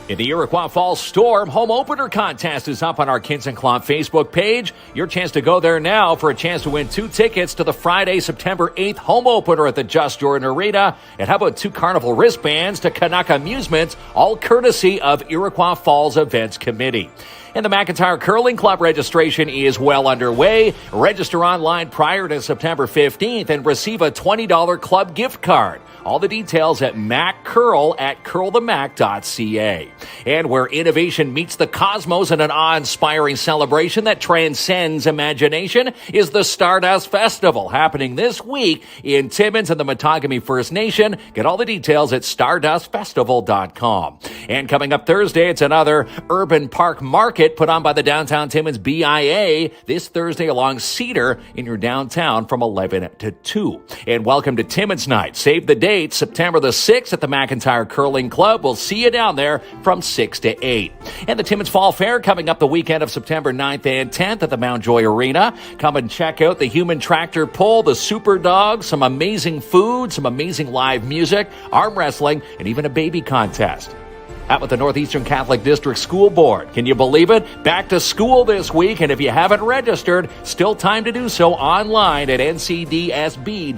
In the Iroquois Falls Storm, home opener contest is up on our KINZ and KLOMP Facebook page. Your chance to go there now for a chance to win 2 tickets to the Friday, September 8th home opener at the Just Jordan Arena. And how about 2 Carnival wristbands to Canuck Amusements, all courtesy of Iroquois Falls Events Committee. And the McIntyre Curling Club registration is well underway. Register online prior to September 15th and receive a $20 club gift card. All the details at maccurl@curlthemac.ca. And where innovation meets the cosmos in an awe-inspiring celebration that transcends imagination is the Stardust Festival, happening this week in Timmins and the Matagami First Nation. Get all the details at stardustfestival.com. And coming up Thursday, it's another urban park market put on by the Downtown Timmins BIA this Thursday along Cedar in your downtown from 11 to 2. And welcome to Timmins Night. Save the date, September the 6th at the McIntyre Curling Club. We'll see you down there from 6 to 8. And the Timmins Fall Fair coming up the weekend of September 9th and 10th at the Mount Joy Arena. Come and check out the human tractor pull, the super dog, some amazing food, some amazing live music, arm wrestling, and even a baby contest. Out with the Northeastern Catholic District School Board. Can you believe it? Back to school this week, and if you haven't registered, still time to do so online at ncdsb.on.ca.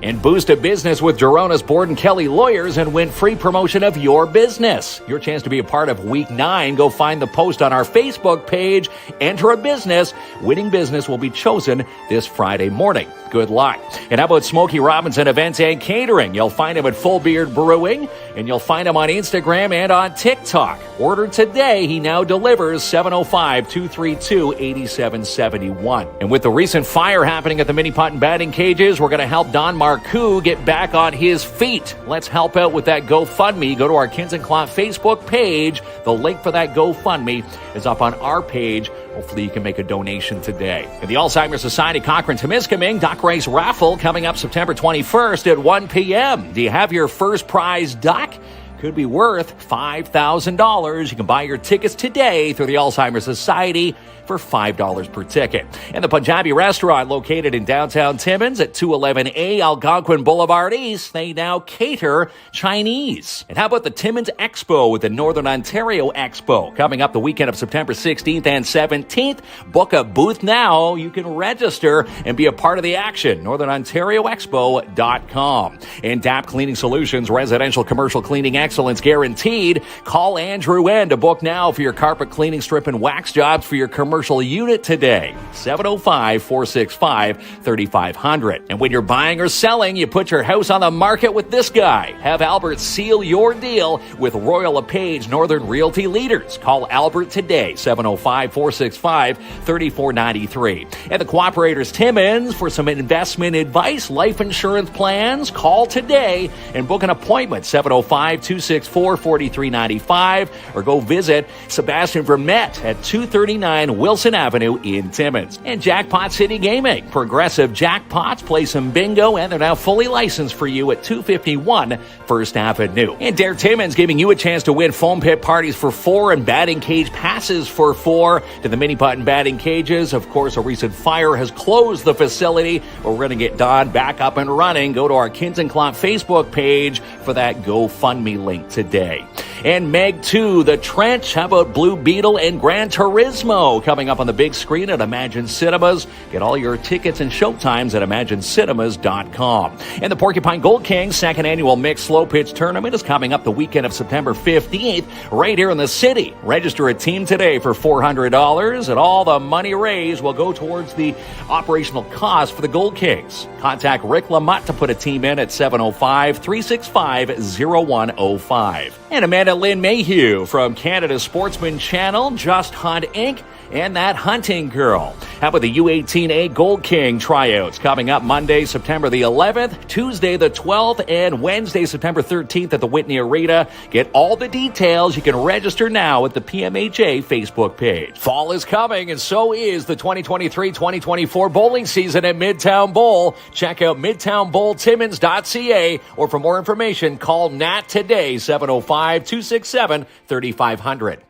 And boost a business with Gerona's Borden Kelly Lawyers and win free promotion of your business. Your chance to be a part of Week 9. Go find the post on our Facebook page. Enter a business. Winning business will be chosen this Friday morning. Good luck. And how about Smokey Robinson Events and Catering? You'll find him at Full Beard Brewing, and you'll find him on Instagram and on TikTok. Order today. He now delivers 705-232-8771. And with the recent fire happening at the mini putt and batting cages, we're going to help Don Marcoux get back on his feet. Let's help out with that GoFundMe. Go to our KINZ and KLOMP Facebook page. The link for that GoFundMe is up on our page. Hopefully you can make a donation today. And the Alzheimer's Society Cochrane-Temiskaming Duck Race Raffle coming up September 21st at 1 p.m. Do you have your first prize duck? Could be worth $5,000. You can buy your tickets today through the Alzheimer's Society for $5 per ticket. And the Punjabi restaurant located in downtown Timmins at 211A Algonquin Boulevard East, they now cater Chinese. And how about the Timmins Expo with the Northern Ontario Expo coming up the weekend of September 16th and 17th? Book a booth now. You can register and be a part of the action. NorthernOntarioExpo.com. And DAP Cleaning Solutions, residential commercial cleaning excellence guaranteed. Call Andrew N to book now for your carpet cleaning, strip, and wax jobs for your commercial unit today. 705-465-3500. And when you're buying or selling, you put your house on the market with this guy. Have Albert seal your deal with Royal LePage Northern Realty Leaders. Call Albert today, 705-465-3493. And the Cooperators Timmins for some investment advice, life insurance plans. Call today and book an appointment, 705-264-4395, or go visit Sebastian Vermette at 239 Wilson Avenue in Timmins. And Jackpot City Gaming. Progressive Jackpots play some bingo, and they're now fully licensed for you at 251 First Avenue. And Dare Timmins giving you a chance to win foam pit parties for 4 and batting cage passes for 4 to the mini putt and batting cages. Of course, a recent fire has closed the facility, but we're going to get Don back up and running. Go to our KINZ and KLOMP Facebook page for that GoFundMe link today. And Meg 2, The Trench. How about Blue Beetle and Gran Turismo coming up on the big screen at Imagine Cinemas? Get all your tickets and showtimes at imaginecinemas.com. And the Porcupine Gold Kings second annual mixed slow pitch tournament is coming up the weekend of September 15th right here in the city. Register a team today for $400, and all the money raised will go towards the operational cost for the Gold Kings. Contact Rick Lamotte to put a team in at 705-365-0105. And Amanda Lynn Mayhew from Canada's Sportsman Channel, Just Hunt Inc., and That Hunting Girl. How about the U18A Gold King tryouts coming up Monday, September the 11th, Tuesday the 12th, and Wednesday, September 13th at the Whitney Arena. Get all the details. You can register now at the PMHA Facebook page. Fall is coming, and so is the 2023-2024 bowling season at Midtown Bowl. Check out midtownbowltimmins.ca, or for more information, call Nat today, 705-2 267 3500.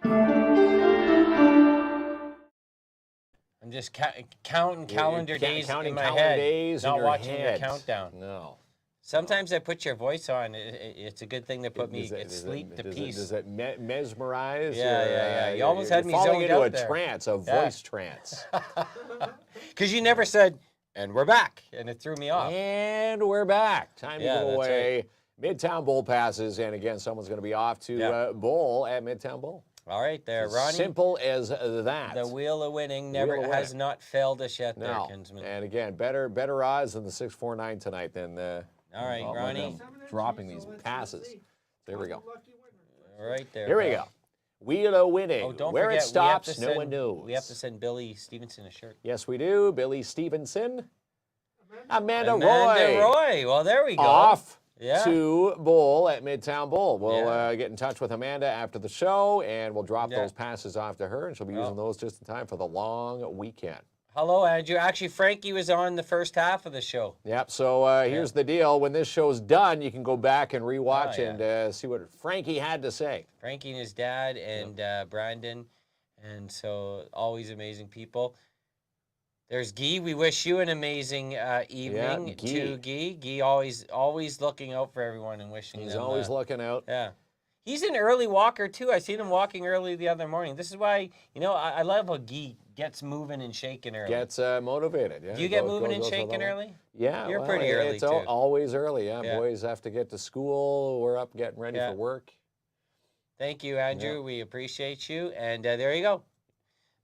I'm just counting calendar days counting in my calendar head, days in not your watching head. the countdown. No. Sometimes I put your voice on. It's a good thing to put me Does sleep to peace. Does it mesmerize? Yeah. You almost had me falling zoned into out a there. trance, a voice trance. Because you never said, and we're back, and it threw me off. And we're back. Time to Yeah, give that's away Midtown Bowl passes. And again, someone's going to be off to bowl at Midtown Bowl. All right, there, Ronnie. Simple as that. The wheel of winning Wheel of has winning. not failed us yet, there, No. Kinsman. And again, better odds than the 649 tonight than All right, Ronnie. dropping these passes. There we go. All right, there. Here we pal. go. Wheel of winning. Oh, don't Where forget, it stops, we have to no send, one knows. We have to send Billy Stevenson a shirt. Yes, we do. Billy Stevenson. Amanda Amanda Roy. Roy. Well, there we go. Off Yeah. to bowl at Midtown Bowl. We'll Yeah. get in touch with Amanda after the show, and we'll drop Yeah. those passes off to her, and she'll be using those just in time for the long weekend. Hello, Andrew. Actually, Frankie was on the first half of the show. Yep, so here's the deal. When this show's done, you can go back and rewatch and see what Frankie had to say. Frankie and his dad and Brandon. And so, always amazing people. There's Guy. We wish you an amazing evening Guy. to Guy. Guy always looking out for everyone and wishing He's them, always looking out. Yeah. He's an early walker, too. I seen him walking early the other morning. This is why, I love how Guy gets moving and shaking early. Gets motivated. Yeah. Do you get moving and shaking early? Yeah. You're well, pretty early, it's too. always early, yeah. Yeah. Boys have to get to school. We're up getting ready Yeah. for work. Thank you, Andrew. We appreciate you. And there you go.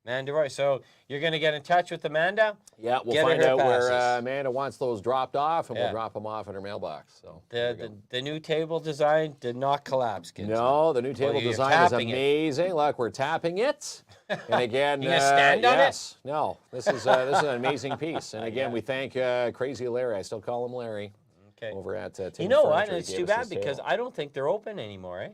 Amanda Roy. So you're going to get in touch with Amanda? Yeah, we'll Get her find her out where passes. Amanda wants those dropped off, and we'll Yeah. drop them off in her mailbox. So there we go. The new table design did not collapse, kids. No, the new table you're design is tapping it. amazing. Look, we're tapping it. And again, You gonna stand on it? yes. No, this is an amazing piece. And again, we thank Crazy Larry. I still call him Larry. Okay. Over at You Tim's know what? Furniture. And He it's gave too us bad this because table. I don't think they're open anymore, eh?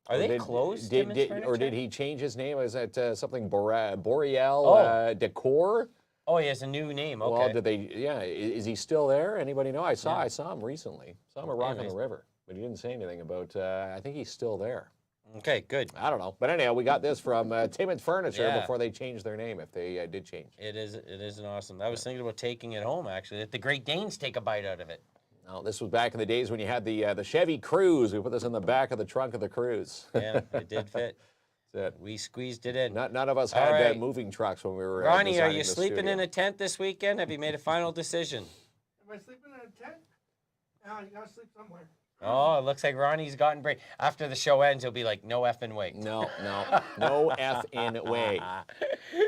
Are Or they did- closed, did, Timmins did, Furniture? or did he change his name? Is that something Boreal Decor? Oh, he has a new name. Okay. Well, did they? Yeah, is he still there? Anybody know? I saw him recently. Saw him at Rock on the Anyways. River, but he didn't say anything about. I think he's still there. Okay, good. I don't know, but anyhow, we got this from Timmins Furniture Yeah. before they changed their name, if they did change. It is an awesome. I was thinking about taking it home, actually. Let the Great Danes take a bite out of it. No, this was back in the days when you had the Chevy Cruze. We put this in the back of the trunk of the Cruze. Yeah, it did fit. That's it. We squeezed it in. None of us All had right. moving trucks when we were. Ronnie, are designing you the sleeping studio. in a tent this weekend? Have you made a final decision? Am I sleeping in a tent? No, you gotta sleep somewhere. Oh, it looks like Ronnie's gotten break. After the show ends, he'll be like, no effing way. No F in way.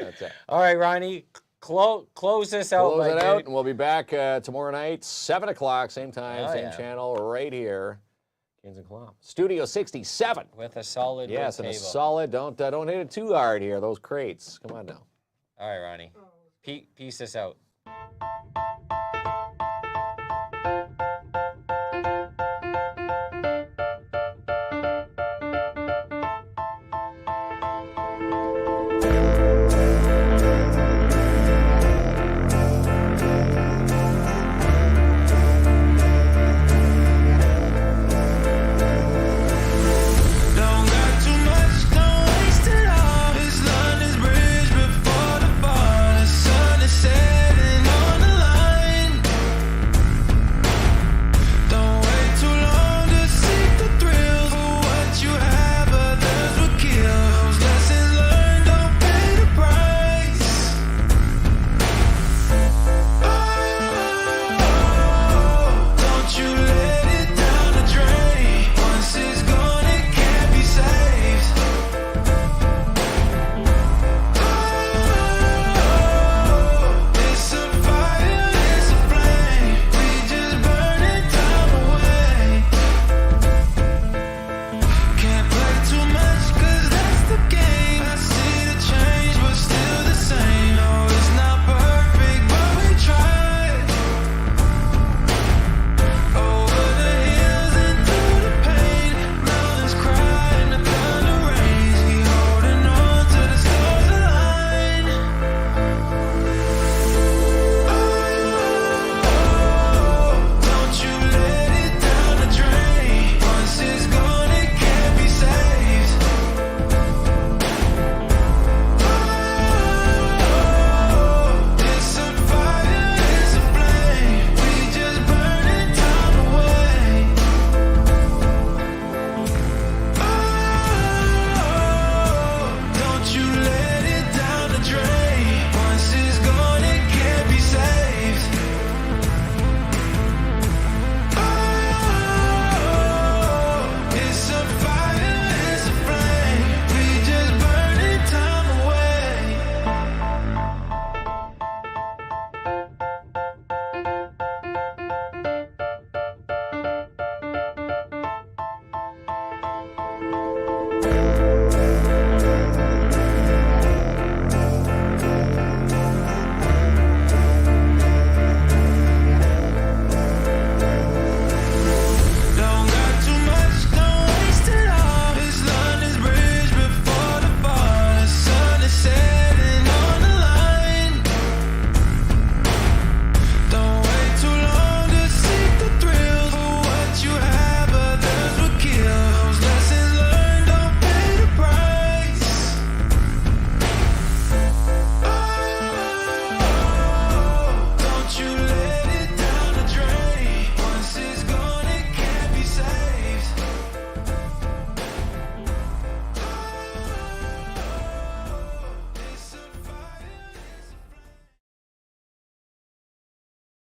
That's it. All right, Ronnie, close this out. Close my it out, dude. and we'll be back tomorrow night, 7 o'clock, same time, Oh, same yeah. channel, right here, KINZ and KLOMP. Studio 67. With a solid Yes, wood and a table. solid. Don't hit it too hard here. Those crates. Come on now. All right, Ronnie. Peace us out.